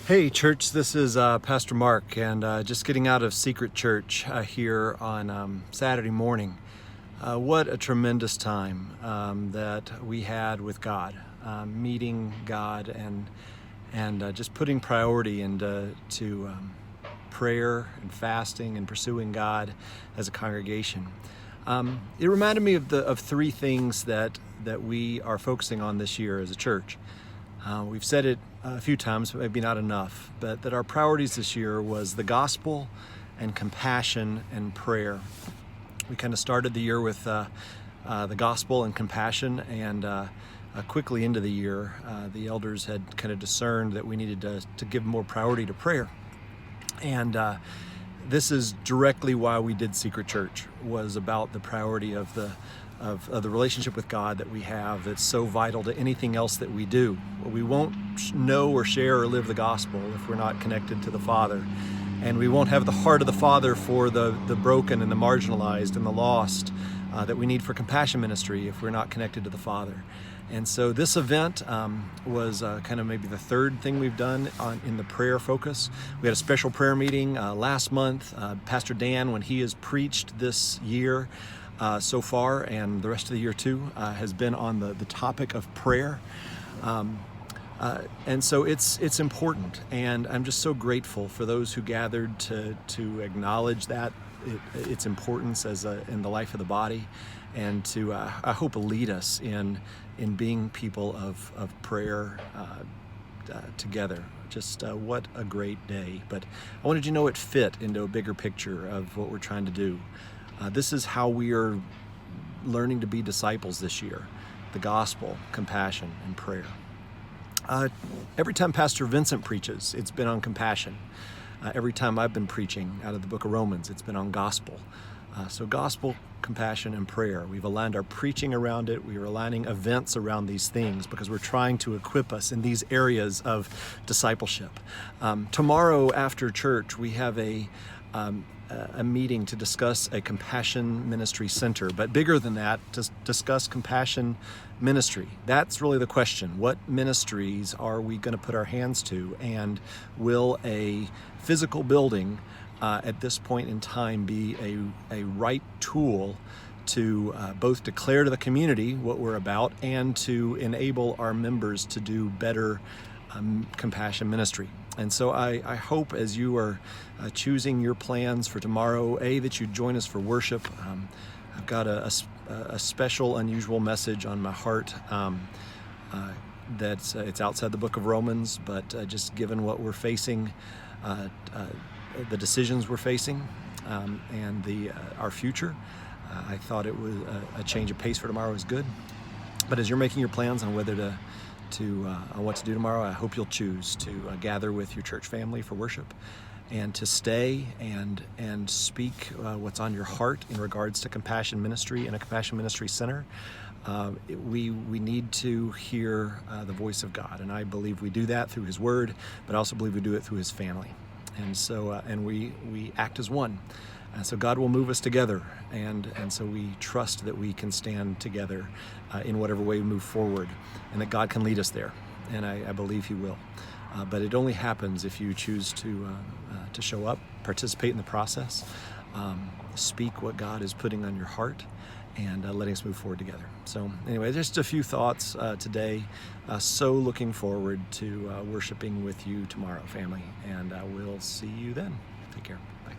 Hey church, this is Pastor Mark, and just getting out of Secret Church here on Saturday morning. What a tremendous time that we had with God, meeting God and just putting priority into prayer and fasting and pursuing God as a congregation. It reminded me of three things that we are focusing on this year as a church. We've said it a few times, but maybe not enough, but that our priorities this year was the gospel and compassion and prayer. We kind of started the year with the gospel and compassion, and quickly into the year, the elders had kind of discerned that we needed to give more priority to prayer. And this is directly why we did Secret Church, was about the priority of the relationship with God that we have that's so vital to anything else that we do. We won't know or share or live the gospel if we're not connected to the Father. And we won't have the heart of the Father for the broken and the marginalized and the lost that we need for compassion ministry if we're not connected to the Father. And so this event was kind of maybe the third thing we've done in the prayer focus. We had a special prayer meeting last month. Pastor Dan, when he has preached this year, so far, and the rest of the year too, has been on the topic of prayer. And so it's important, and I'm just so grateful for those who gathered to acknowledge that its importance in the life of the body, and to I hope lead us in being people of prayer together. Just what a great day. But I wanted you to know it fit into a bigger picture of what we're trying to do. This is how we are learning to be disciples this year: the gospel, compassion, and prayer. Every time Pastor Vincent preaches, it's been on compassion. Every time I've been preaching out of the book of Romans, it's been on gospel. So gospel, compassion, and prayer. We've aligned our preaching around it. We are aligning events around these things because we're trying to equip us in these areas of discipleship. Tomorrow after church, we have a meeting to discuss a compassion ministry center, but bigger than that, to discuss compassion ministry. That's really the question. What ministries are we going to put our hands to, and will a physical building at this point in time be a right tool to both declare to the community what we're about and to enable our members to do better compassion ministry? And so I hope as you are choosing your plans for tomorrow, that you join us for worship. I've got a special, unusual message on my heart that's it's outside the book of Romans, but just given what we're facing, the decisions we're facing, and our future, I thought it was a change of pace for tomorrow is good. But as you're making your plans on whether on what to do tomorrow, I hope you'll choose to gather with your church family for worship, and to stay and speak what's on your heart in regards to compassion ministry and a compassion ministry center. We need to hear the voice of God, and I believe we do that through His Word, but I also believe we do it through His family. And so and we act as one. And so God will move us together, and so we trust that we can stand together in whatever way we move forward, and that God can lead us there, and I believe He will. But it only happens if you choose to show up, participate in the process, speak what God is putting on your heart, and letting us move forward together. So anyway, just a few thoughts today. So looking forward to worshiping with you tomorrow, family, and we'll see you then. Take care. Bye.